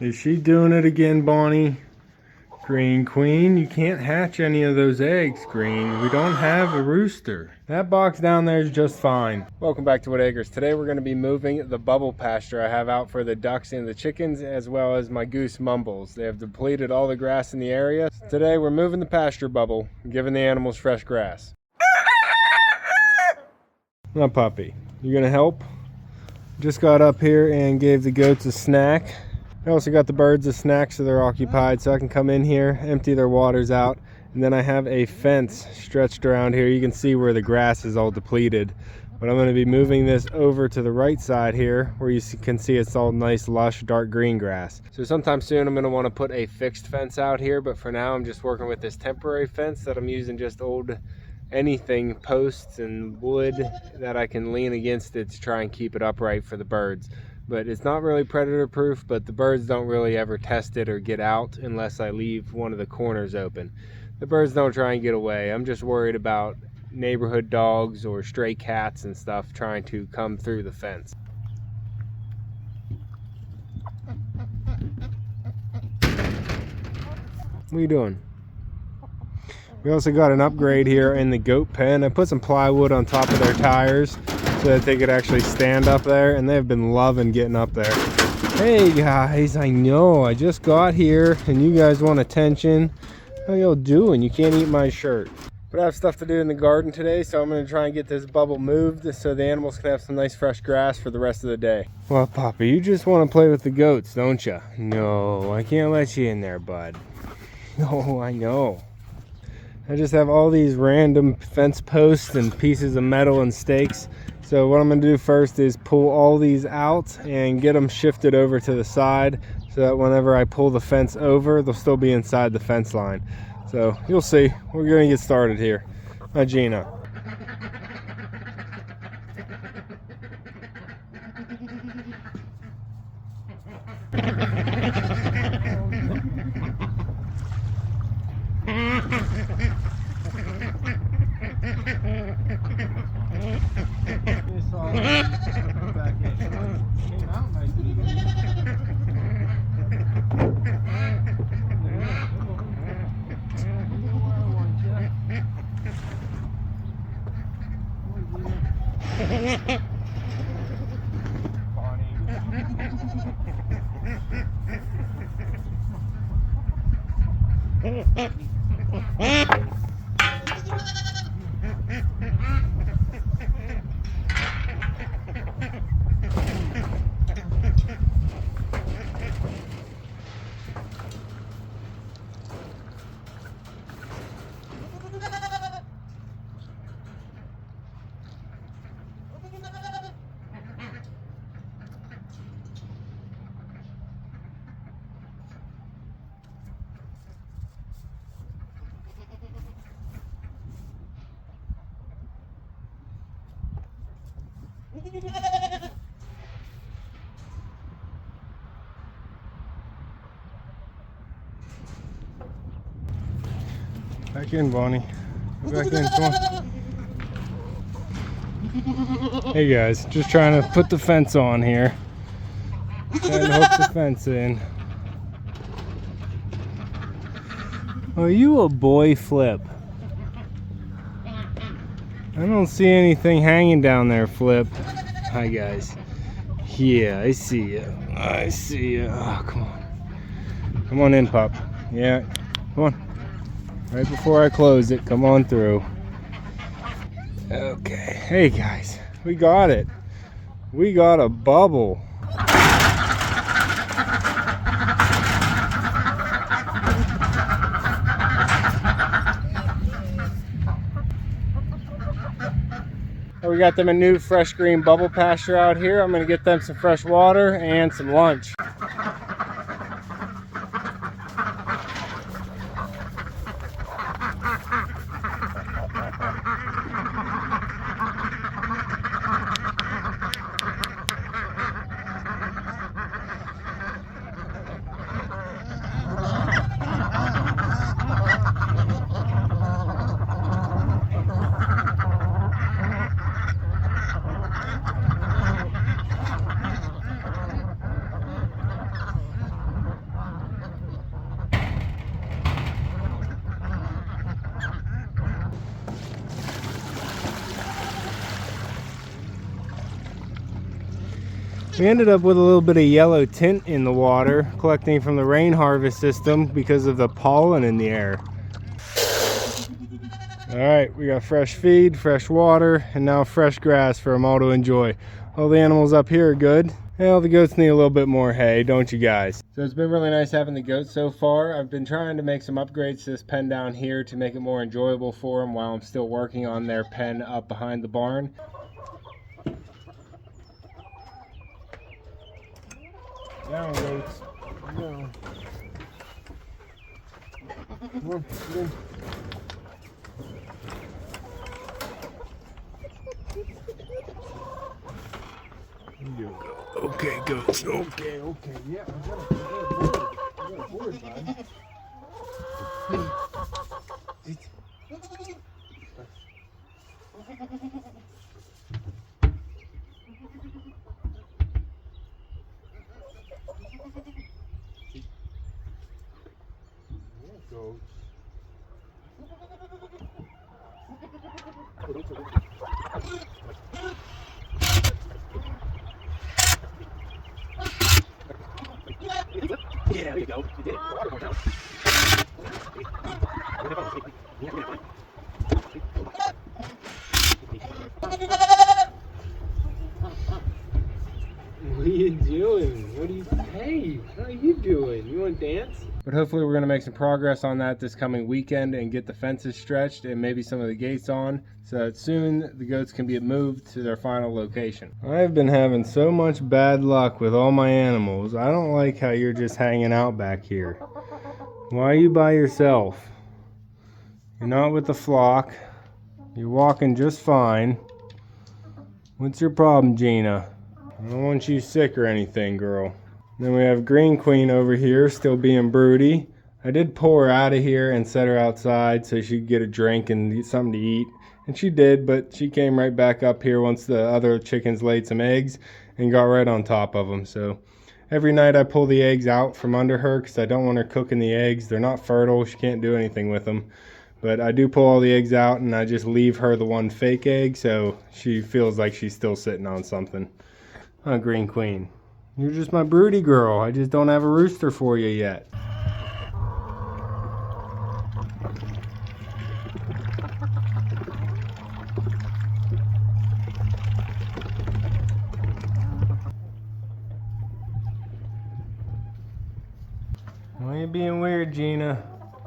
Is she doing it again, Bonnie? Green Queen, you can't hatch any of those eggs, Green. We don't have a rooster. That box down there is just fine. Welcome back to Whitt Acres. Today we're going to be moving the bubble pasture I have out for the ducks and the chickens, as well as my goose mumbles. They have depleted all the grass in the area. Today we're moving the pasture bubble and giving the animals fresh grass. Now, puppy, you gonna help? Just got up here and gave the goats a snack. I also got the birds a snack so they're occupied, so I can come in here, empty their waters out, and then I have a fence stretched around here. You can see where the grass is all depleted, but I'm going to be moving this over to the right side here where you can see it's all nice, lush, dark green grass. So sometime soon I'm going to want to put a fixed fence out here, but for now I'm just working with this temporary fence that I'm using just old anything, posts and wood that I can lean against it to try and keep it upright for the birds. But it's not really predator proof, but the birds don't really ever test it or get out unless I leave one of the corners open. The birds don't try and get away. I'm just worried about neighborhood dogs or stray cats and stuff trying to come through the fence. What are you doing? We also got an upgrade here in the goat pen. I put some plywood on top of their tires so that they could actually stand up there, and they've been loving getting up there. Hey guys, I know I just got here and you guys want attention. How y'all doing? You can't eat my shirt. But I have stuff to do in the garden today, so I'm going to try and get this bubble moved so the animals can have some nice fresh grass for the rest of the day. Well, Papa, you just want to play with the goats, don't you? No, I can't let you in there, bud. No, I know. I just have all these random fence posts and pieces of metal and stakes. So what I'm going to do first is pull all these out and get them shifted over to the side so that whenever I pull the fence over, they'll still be inside the fence line. So you'll see. We're going to get started here. Hi, Gina. Back in, Bonnie. Go back in, come on. Hey guys, just trying to put the fence on here. Trying to hook the fence in. Are you a boy, Flip? I don't see anything hanging down there, Flip. Hi guys. Yeah, I see you. I see you. Oh, come on. Come on in, pup. Yeah, come on. Right before I close it, come on through. Okay. Hey guys, we got it. We got a bubble. We got them a new fresh green bubble pasture out here. I'm going to get them some fresh water and some lunch. We ended up with a little bit of yellow tint in the water, collecting from the rain harvest system because of the pollen in the air. All right, we got fresh feed, fresh water, and now fresh grass for them all to enjoy. All the animals up here are good. Well, the goats need a little bit more hay, don't you guys? So it's been really nice having the goats so far. I've been trying to make some upgrades to this pen down here to make it more enjoyable for them while I'm still working on their pen up behind the barn. Down, goats. Down. Come on, get in. Okay, goats. Okay. Yeah, I got a board, bud. Goats. Yeah, there you go. You did it. Water going out. What are you doing? Hey, how are you doing? You want to dance? But hopefully we're going to make some progress on that this coming weekend and get the fences stretched and maybe some of the gates on so that soon the goats can be moved to their final location. I've been having so much bad luck with all my animals. I don't like how you're just hanging out back here. Why are you by yourself? You're not with the flock. You're walking just fine. What's your problem, Gina? I don't want you sick or anything, girl. Then we have Green Queen over here, still being broody. I did pull her out of here and set her outside so she could get a drink and something to eat. And she did, but she came right back up here once the other chickens laid some eggs and got right on top of them. So every night I pull the eggs out from under her because I don't want her cooking the eggs. They're not fertile. She can't do anything with them. But I do pull all the eggs out and I just leave her the one fake egg so she feels like she's still sitting on something. Oh, Green Queen. You're just my broody girl. I just don't have a rooster for you yet. Why are you being weird, Gina?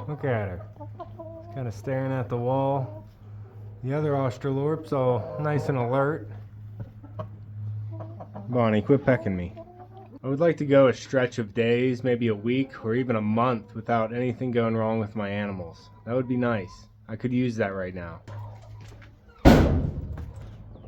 Look at her. Kind of staring at the wall. The other Australorp's all nice and alert. Bonnie, quit pecking me. I would like to go a stretch of days, maybe a week or even a month without anything going wrong with my animals. That would be nice. I could use that right now.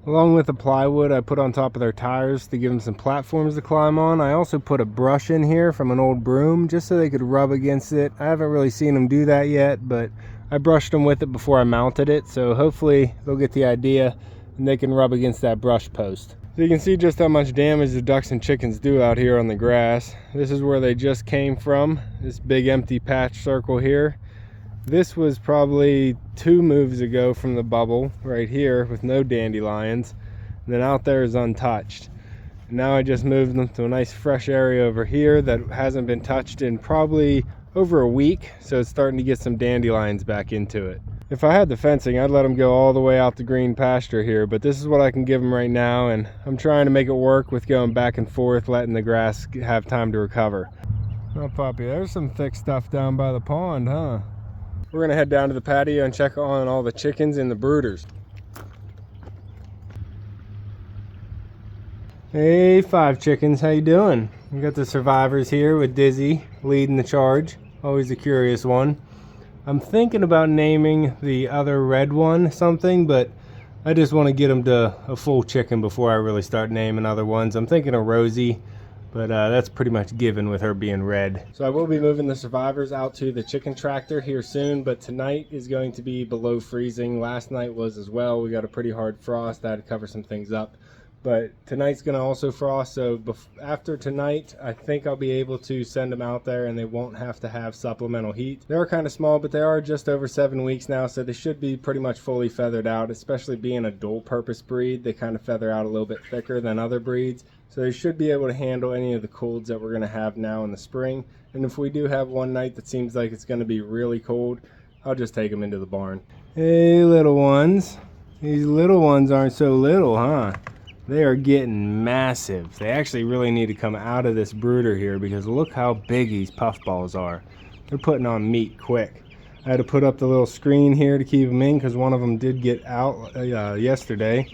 Along with the plywood I put on top of their tires to give them some platforms to climb on, I also put a brush in here from an old broom just so they could rub against it. I haven't really seen them do that yet, but I brushed them with it before I mounted it, so hopefully they'll get the idea and they can rub against that brush post. So you can see just how much damage the ducks and chickens do out here on the grass. This is where they just came from, this big empty patch circle here. This was probably 2 moves ago from the bubble right here with no dandelions. And then out there is untouched. And now I just moved them to a nice fresh area over here that hasn't been touched in probably over a week. So it's starting to get some dandelions back into it. If I had the fencing, I'd let them go all the way out to green pasture here, but this is what I can give them right now, and I'm trying to make it work with going back and forth, letting the grass have time to recover. Oh, puppy, there's some thick stuff down by the pond, huh? We're gonna head down to the patio and check on all the chickens and the brooders. Hey, 5 chickens, how you doing? We got the survivors here with Dizzy leading the charge, always a curious one. I'm thinking about naming the other red one something, but I just want to get them to a full chicken before I really start naming other ones. I'm thinking of Rosie, but that's pretty much given with her being red. So I will be moving the survivors out to the chicken tractor here soon, but tonight is going to be below freezing. Last night was as well. We got a pretty hard frost. I had to cover some things up. But tonight's going to also frost, so after tonight, I think I'll be able to send them out there and they won't have to have supplemental heat. They are kind of small, but they are just over 7 weeks now, so they should be pretty much fully feathered out, especially being a dual purpose breed. They kind of feather out a little bit thicker than other breeds, so they should be able to handle any of the colds that we're going to have now in the spring. And if we do have one night that seems like it's going to be really cold, I'll just take them into the barn. Hey, little ones. These little ones aren't so little, huh? They are getting massive. They actually really need to come out of this brooder here because look how big these puffballs are. They're putting on meat quick. I had to put up the little screen here to keep them in because one of them did get out yesterday.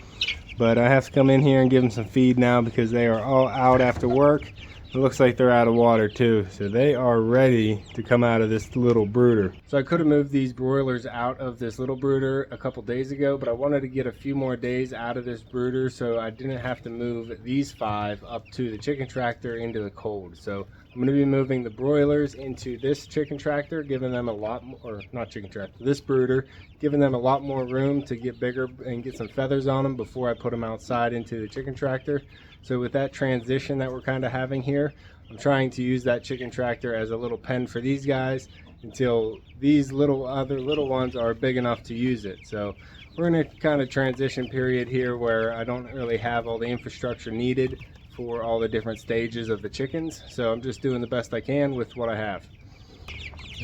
But I have to come in here and give them some feed now because they are all out after work. It looks like they're out of water too, so they are ready to come out of this little brooder. So I could have moved these broilers out of this little brooder a couple days ago, but I wanted to get a few more days out of this brooder so I didn't have to move these 5 up to the chicken tractor into the cold. So I'm going to be moving the broilers into this chicken tractor, giving them a lot more, or not chicken tractor, this brooder, giving them a lot more room to get bigger and get some feathers on them before I put them outside into the chicken tractor. So with that transition that we're kind of having here, I'm trying to use that chicken tractor as a little pen for these guys until these other little ones are big enough to use it. So we're in a kind of transition period here where I don't really have all the infrastructure needed for all the different stages of the chickens. So I'm just doing the best I can with what I have.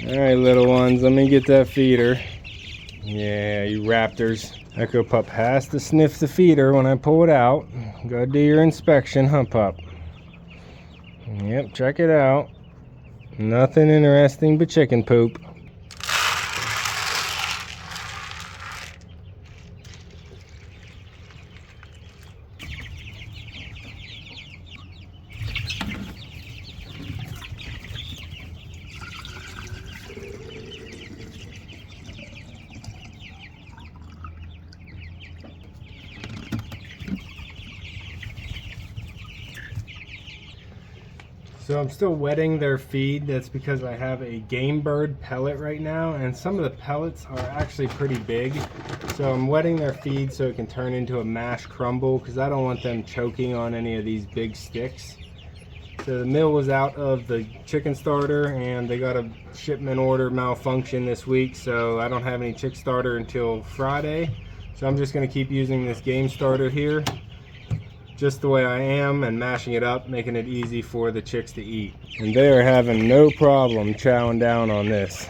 All right, little ones, let me get that feeder. Yeah, you raptors. Echo Pup has to sniff the feeder when I pull it out. Go do your inspection, huh, Pup? Yep, check it out. Nothing interesting but chicken poop. So I'm still wetting their feed. That's because I have a game bird pellet right now, and some of the pellets are actually pretty big. So I'm wetting their feed so it can turn into a mashed crumble because I don't want them choking on any of these big sticks. So the mill was out of the chicken starter and they got a shipment order malfunction this week, so I don't have any chick starter until Friday. So I'm just going to keep using this game starter here just the way I am and mashing it up, making it easy for the chicks to eat. And they are having no problem chowing down on this.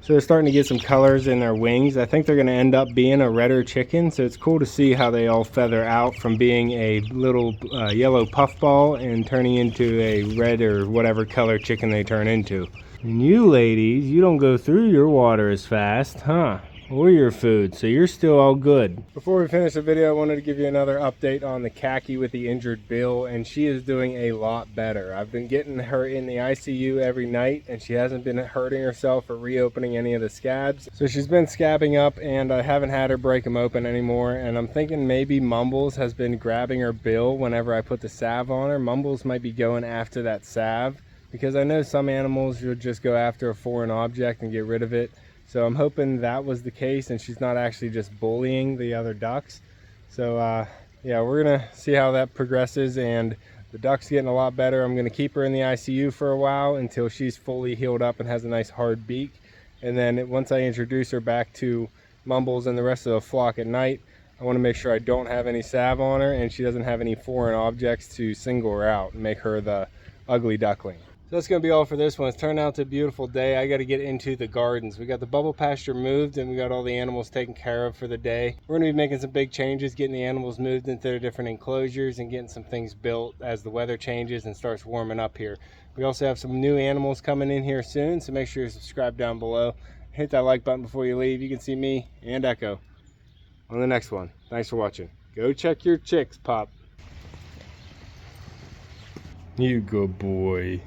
So they're starting to get some colors in their wings. I think they're going to end up being a redder chicken, so it's cool to see how they all feather out from being a little yellow puffball and turning into a red or whatever color chicken they turn into. And you ladies, you don't go through your water as fast, huh? Or your food, so you're still all good. Before we finish the video, I wanted to give you another update on the khaki with the injured bill, and she is doing a lot better. I've been getting her in the ICU every night, and she hasn't been hurting herself or reopening any of the scabs. So she's been scabbing up, and I haven't had her break them open anymore, and I'm thinking maybe Mumbles has been grabbing her bill whenever I put the salve on her. Mumbles might be going after that salve, because I know some animals will just go after a foreign object and get rid of it. So I'm hoping that was the case and she's not actually just bullying the other ducks. So yeah, we're gonna see how that progresses, and the duck's getting a lot better. I'm gonna keep her in the ICU for a while until she's fully healed up and has a nice hard beak. And then once I introduce her back to Mumbles and the rest of the flock at night, I wanna make sure I don't have any salve on her and she doesn't have any foreign objects to single her out and make her the ugly duckling. So that's going to be all for this one. It's turned out to a beautiful day. I got to get into the gardens. We got the bubble pasture moved and we got all the animals taken care of for the day. We're going to be making some big changes, getting the animals moved into their different enclosures and getting some things built as the weather changes and starts warming up here. We also have some new animals coming in here soon, so make sure you subscribe down below. Hit that like button before you leave. You can see me and Echo on the next one. Thanks for watching. Go check your chicks, Pop. You good boy.